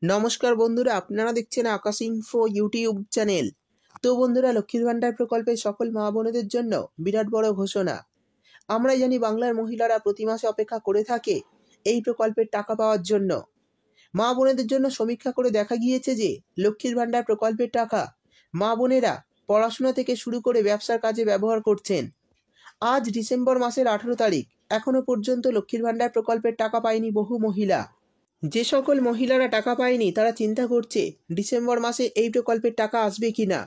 নমস্কার বন্ধুরা, আপনারা দেখছেন আকাশ ইনফো ইউটিউব চ্যানেল। তো বন্ধুরা, লক্ষ্মীর ভান্ডার প্রকল্পে সকল মা বোনেদের জন্য বিরাট বড় ঘোষণা। আমরা জানি বাংলার মহিলারা প্রতি মাসে অপেক্ষা করে থাকে এই প্রকল্পের টাকা পাওয়ার জন্য। মা বোনেদের জন্য সমীক্ষা করে দেখা গিয়েছে যে লক্ষ্মীর ভান্ডার প্রকল্পের টাকা মা বোনেরা পড়াশোনা থেকে শুরু করে ব্যবসার কাজে ব্যবহার করছেন। আজ ডিসেম্বর মাসের 18 তারিখ, এখনো পর্যন্ত লক্ষ্মীর ভান্ডার প্রকল্পের টাকা পায়নি বহু মহিলা। যে সকল মহিলারা টাকা পায়নি তারা চিন্তা করছে ডিসেম্বর মাসে এই প্রকল্পের টাকা আসবে কিনা।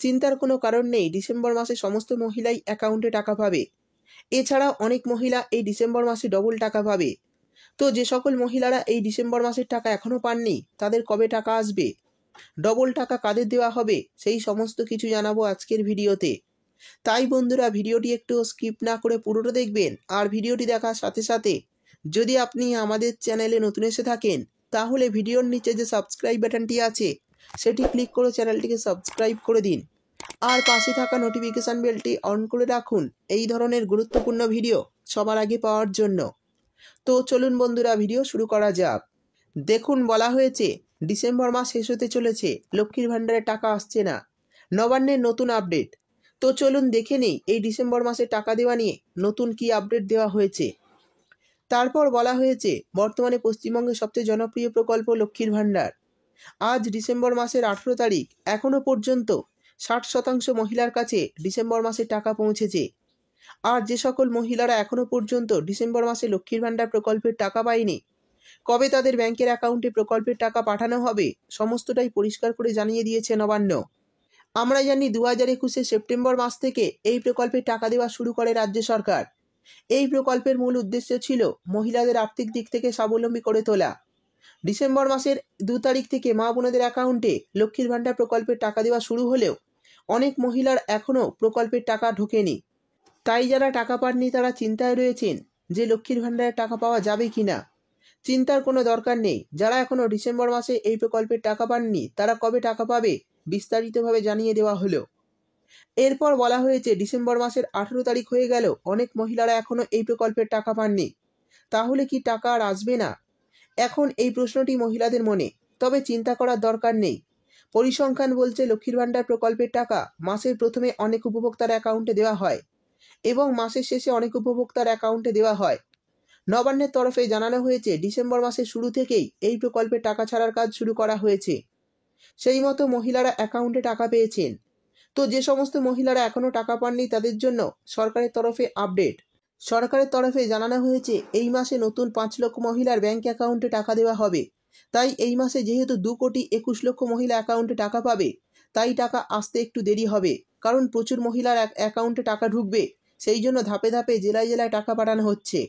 চিন্তার কোনো কারণ নেই, ডিসেম্বর মাসে সমস্ত মহিলাই অ্যাকাউন্টে টাকা পাবে। এছাড়াও অনেক মহিলা এই ডিসেম্বর মাসে ডবল টাকা পাবে। তো যে সকল মহিলারা এই ডিসেম্বর মাসের টাকা এখনও পাননি তাদের কবে টাকা আসবে, ডবল টাকা কাদের দেওয়া হবে, সেই সমস্ত কিছু জানাবো আজকের ভিডিওতে। তাই বন্ধুরা, ভিডিওটি একটু স্কিপ না করে পুরোটা দেখবেন। আর ভিডিওটি দেখার সাথে সাথে যদি আপনি আমাদের চ্যানেলে নতুন এসে থাকেন তাহলে ভিডিওর নিচে যে সাবস্ক্রাইব বাটনটি আছে সেটি ক্লিক করে চ্যানেলটিকে সাবস্ক্রাইব করে দিন। আর পাশে থাকা নোটিফিকেশান বেলটি অন করে রাখুন এই ধরনের গুরুত্বপূর্ণ ভিডিও সবার আগে পাওয়ার জন্য। তো চলুন বন্ধুরা, ভিডিও শুরু করা যাক। দেখুন, বলা হয়েছে ডিসেম্বর মাস শেষ হতে চলেছে, লক্ষ্মীর ভান্ডারে টাকা আসছে না। নবান্নের নতুন আপডেট। তো চলুন দেখে নিই এই ডিসেম্বর মাসে টাকা দেওয়া নিয়ে নতুন কি আপডেট দেওয়া হয়েছে। তারপর বলা হয়েছে বর্তমানে পশ্চিমবঙ্গের সবচেয়ে জনপ্রিয় প্রকল্প লক্ষ্মীর ভান্ডার। আজ ডিসেম্বর মাসের 18 তারিখ, এখনও পর্যন্ত 60% মহিলার কাছে ডিসেম্বর মাসে টাকা পৌঁছেছে। আর যে সকল মহিলারা এখনও পর্যন্ত ডিসেম্বর মাসে লক্ষ্মীর ভান্ডার প্রকল্পের টাকা পায়নি, কবে তাদের ব্যাংকের অ্যাকাউন্টে প্রকল্পের টাকা পাঠানো হবে সমস্তটাই পরিষ্কার করে জানিয়ে দিয়েছে নবান্ন। আমরা জানি 2021 সেপ্টেম্বর মাস থেকে এই প্রকল্পের টাকা দেওয়া শুরু করে রাজ্য সরকার। এই প্রকল্পের মূল উদ্দেশ্য ছিল মহিলাদের আর্থিক দিক থেকে স্বাবলম্বী করে তোলা। ডিসেম্বর মাসের 2 তারিখ থেকে মা বোনেদের অ্যাকাউন্টে লক্ষ্মীর ভান্ডার প্রকল্পের টাকা দেওয়া শুরু হলেও অনেক মহিলার এখনও প্রকল্পের টাকা ঢোকেনি। তাই যারা টাকা পাননি তারা চিন্তায় রয়েছেন যে লক্ষ্মীর ভান্ডারের টাকা পাওয়া যাবে কিনা। চিন্তার কোনো দরকার নেই, যারা এখনও ডিসেম্বর মাসে এই প্রকল্পের টাকা পাননি তারা কবে টাকা পাবে বিস্তারিতভাবে জানিয়ে দেওয়া হলো। এরপর বলা হয়েছে ডিসেম্বর মাসের 18 তারিখ হয়ে গেল, অনেক মহিলারা এখনও এই প্রকল্পের টাকা পাননি। তাহলে কি টাকা আর আসবে না? এখন এই প্রশ্নটি মহিলাদের মনে। তবে চিন্তা করার দরকার নেই। পরিসংখ্যান বলছে লক্ষ্মীর ভান্ডার প্রকল্পের টাকা মাসের প্রথমে অনেক উপভোক্তার অ্যাকাউন্টে দেওয়া হয় এবং মাসের শেষে অনেক উপভোক্তার অ্যাকাউন্টে দেওয়া হয়। নবান্নের তরফে জানানো হয়েছে ডিসেম্বর মাসের শুরু থেকেই এই প্রকল্পে টাকা ছাড়ার কাজ শুরু করা হয়েছে। সেই মতো মহিলারা অ্যাকাউন্টে টাকা পেয়েছেন। তো যে সমস্ত মহিলারা এখনও টাকা পাননি তাদের জন্য সরকারের তরফে আপডেট। সরকারের তরফে জানানো হয়েছে এই মাসে নতুন 5 লক্ষ মহিলার ব্যাংক অ্যাকাউন্টে টাকা দেওয়া হবে। তাই এই মাসে যেহেতু 2,21,00,000 মহিলা অ্যাকাউন্টে টাকা পাবে, তাই টাকা আসতে একটু দেরি হবে, কারণ প্রচুর মহিলার অ্যাকাউন্টে টাকা ঢুকবে। সেই জন্য ধাপে ধাপে জেলায় জেলায় টাকা পাঠানো হচ্ছে।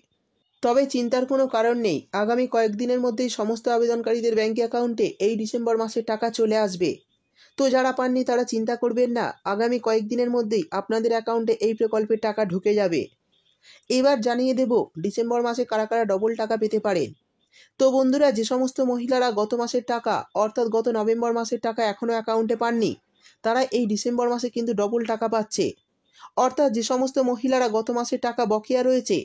তবে চিন্তার কোনো কারণ নেই, আগামী কয়েকদিনের মধ্যেই সমস্ত আবেদনকারীদের ব্যাংক অ্যাকাউন্টে এই ডিসেম্বর মাসে টাকা চলে আসবে। তো যারা পাননি তারা চিন্তা করবেন না, আগামী কয়েকদিনের মধ্যেই আপনাদের অ্যাকাউন্টে এই প্রকল্পের টাকা ঢুকে যাবে। এবার জানিয়ে দেব ডিসেম্বর মাসে কারা কারা ডবল টাকা পেতে পারেন। তো বন্ধুরা, যে সমস্ত মহিলারা গত মাসের টাকা অর্থাৎ গত নভেম্বর মাসের টাকা এখনও অ্যাকাউন্টে পাননি তারা এই ডিসেম্বর মাসে কিন্তু ডবল টাকা পাচ্ছে। অর্থাৎ যে সমস্ত মহিলারা গত মাসের টাকা বকেয়া রয়েছে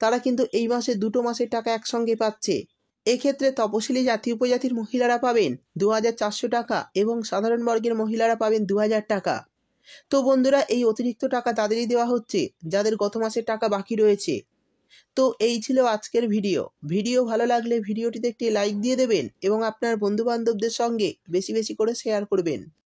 তারা কিন্তু এই মাসে 2 মাসের টাকা একসঙ্গে পাচ্ছে। এক্ষেত্রে তপশিলি জাতি উপজাতির মহিলারা পাবেন 2,400 টাকা এবং সাধারণ বর্গের মহিলারা পাবেন 2,000 টাকা। তো বন্ধুরা, এই অতিরিক্ত টাকা তাদেরই দেওয়া হচ্ছে যাদের গত মাসের টাকা বাকি রয়েছে। তো এই ছিল আজকের ভিডিও ভালো লাগলে ভিডিওটিতে একটি লাইক দিয়ে দেবেন এবং আপনার বন্ধুবান্ধবদের সঙ্গে বেশি বেশি করে শেয়ার করবেন।